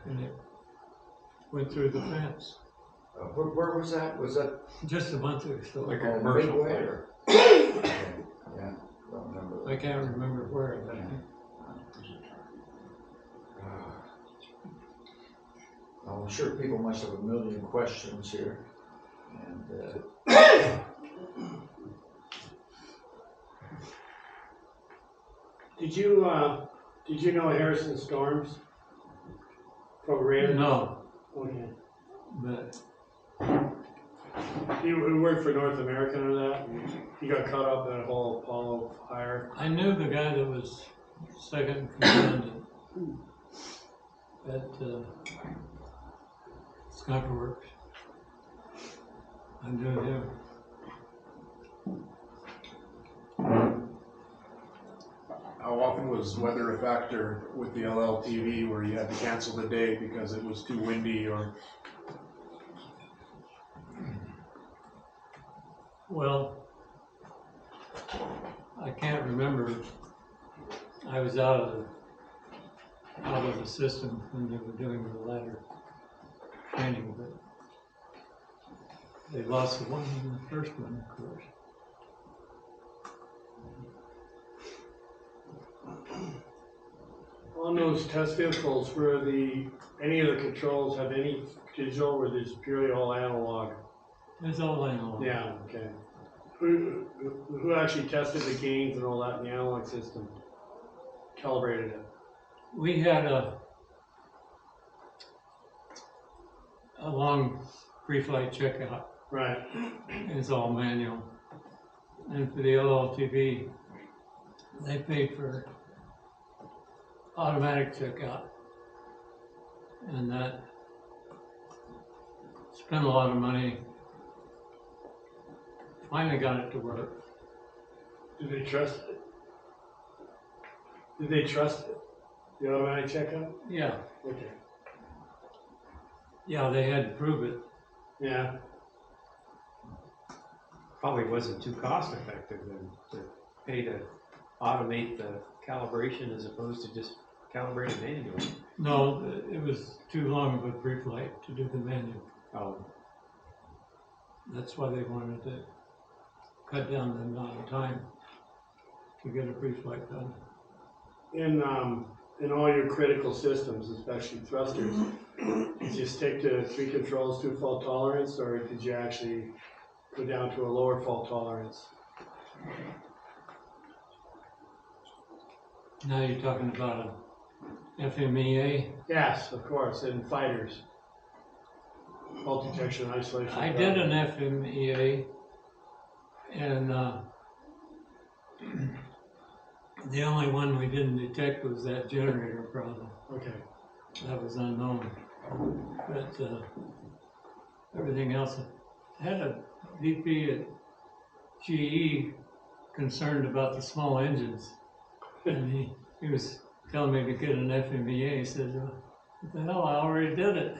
and it went through the fence. Where was that? Was that Just a month or so. Like a commercial Midway flight. or? Okay, yeah, don't remember. I can't remember where, but I'm sure people must have a million questions here. And Did you know Harrison Storms from Randall? no, Okay. but He worked for North American or that. He got caught up in that whole Apollo fire. I knew the guy that was second in command at Skunk Works. I knew him. How often was weather a factor with the LLTV where you had to cancel the day because it was too windy or? Well, I can't remember. I was out of the system when they were doing the ladder training, but they lost the one in the first one, of course. On those test vehicles, were any of the controls have any digital, or is purely all analog? That's all I know. Yeah. Okay. Who actually tested the gains and all that in the analog system? Calibrated it. We had a long pre-flight checkout. Right. It's all manual. And for the LLTV, they paid for automatic checkout. And that spent a lot of money. Finally got it to work. Did they trust it? Did they trust it? The automatic checkout? Yeah, Okay. yeah, they had to prove it. Yeah. Probably wasn't too cost effective then to pay to automate the calibration as opposed to just calibrate it manually. No, it was too long of a pre-flight to do the manual. Oh, That's why they wanted to cut down the amount of time to get a pre-flight done. In all your critical systems, especially thrusters, did you stick to 3 controls to fault tolerance, or did you actually go down to a lower fault tolerance? Now you're talking about a FMEA. Yes, of course, in fighters. Fault detection and isolation. I did an FMEA, and the only one we didn't detect was that generator problem. Okay. That was unknown. But everything else, I had a VP at GE concerned about the small engines. And he was telling me to get an FMEA. He said, what the hell, I already did it.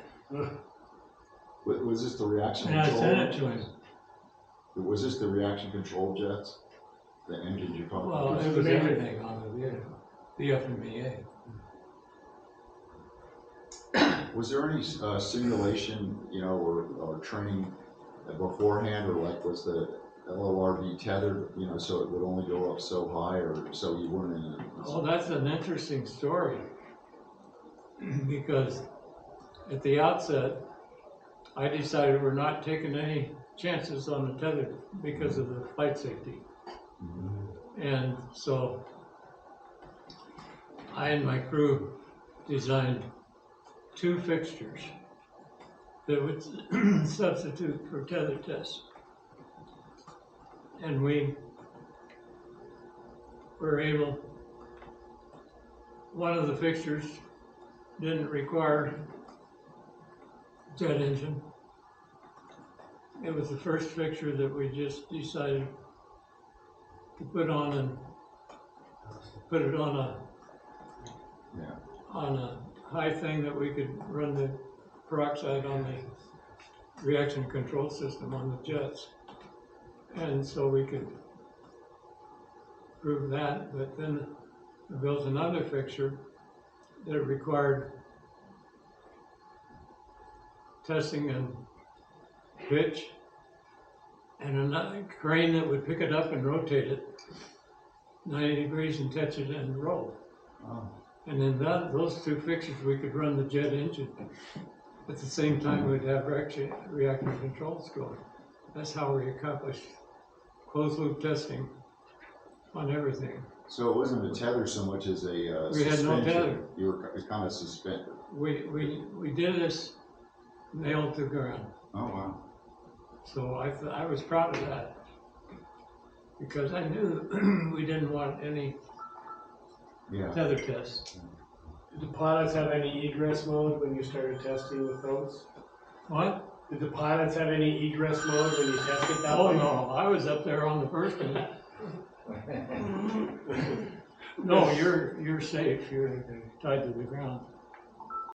Was this the reaction And I control? sent it to him. Was this the reaction control jets? The engines you're talking Well, about? it was everything on the vehicle, the FMEA. Was there any simulation, or training beforehand, or like was the LLRV tethered, so it would only go up so high, or so you weren't in a... Oh, that's an interesting story. Because at the outset, I decided we're not taking any chances on the tether because of the flight safety. And so I and my crew designed 2 fixtures that would substitute for tether tests. And we were able, one of the fixtures didn't require jet engine. It was the first fixture that we just decided to put on and put it on a high thing that we could run the peroxide on the reaction control system on the jets. And so we could prove that, but then we built another fixture that required testing and pitch, and another crane that would pick it up and rotate it 90 degrees and touch it and roll. Oh, And then those two fixtures, we could run the jet engine. At the same time, we'd have reactor controls going. That's how we accomplished closed loop testing on everything. so it wasn't a tether so much as a We had no suspension. tether. You were kind of suspended. We did this nailed to the ground. Oh, wow. So I was proud of that. Because I knew we didn't want any Yeah. tether tests. Did the pilots have any egress mode when you started testing with those? What? Did the pilots have any egress mode when you tested that Oh, way? no, I was up there on the first one. No, you're safe, you're tied to the ground.